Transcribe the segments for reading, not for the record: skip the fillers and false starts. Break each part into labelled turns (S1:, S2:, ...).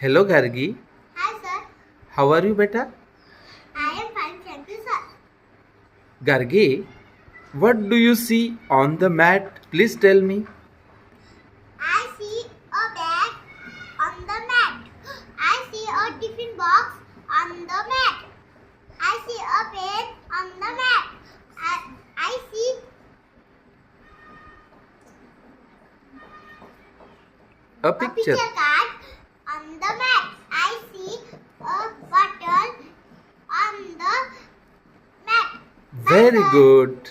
S1: Hello Gargi,
S2: Hi sir,
S1: how are you beta?
S2: I am fine, thank you sir.
S1: Gargi, what do you see on the mat? Please tell me.
S2: I see a bag on the mat. I see a tiffin box on the mat. I see a pen on the mat. I see
S1: A
S2: a
S1: picture.
S2: picture card on the mat. I see a bottle on the mat. Bye,
S1: Very
S2: sir.
S1: good.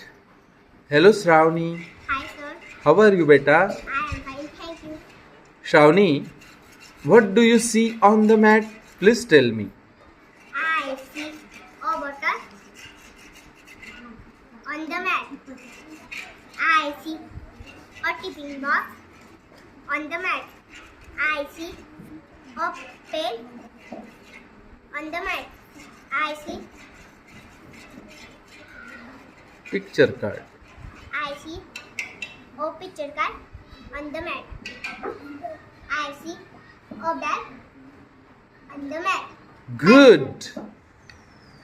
S1: Hello Shravani,
S2: Hi sir,
S1: how are you beta?
S2: I am fine, thank you.
S1: Shravani, what do you see on the mat? Please tell me.
S2: I see a bottle on the mat. I see a tiffin box on the mat. I see a pen on the mat. I see
S1: Picture card.
S2: I see a picture card on the mat. I see a bag on the mat.
S1: Good.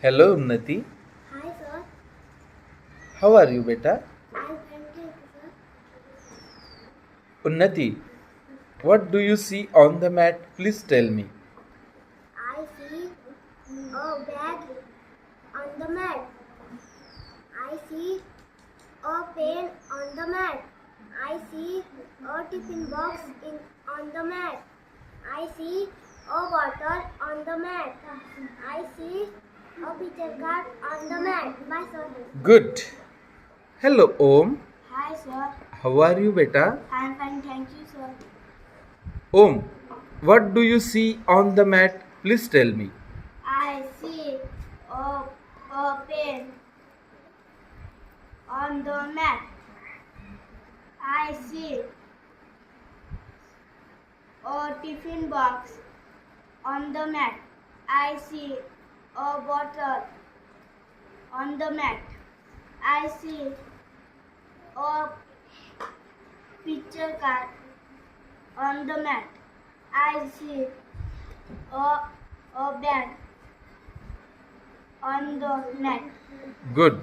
S1: Hello Unnati,
S2: Hi sir,
S1: how are you beta?
S2: I'm thank you sir.
S1: Unnati, what do you see on the mat? Please tell me.
S2: I see a bag on the mat. I see a pen on the mat. I see a tiffin box on the mat. I see a bottle on the mat. I see a picture card on the mat. Bye, sir.
S1: Good. Hello Om,
S2: Hi, sir.
S1: how are you beta?
S2: I'm fine, thank you, sir.
S1: Om, what do you see on the mat? Please tell me.
S2: I see a pen on the mat. I see a tiffin box on the mat. I see a bottle on the mat. I see a picture card on the mat. I see a bag on the mat.
S1: Good.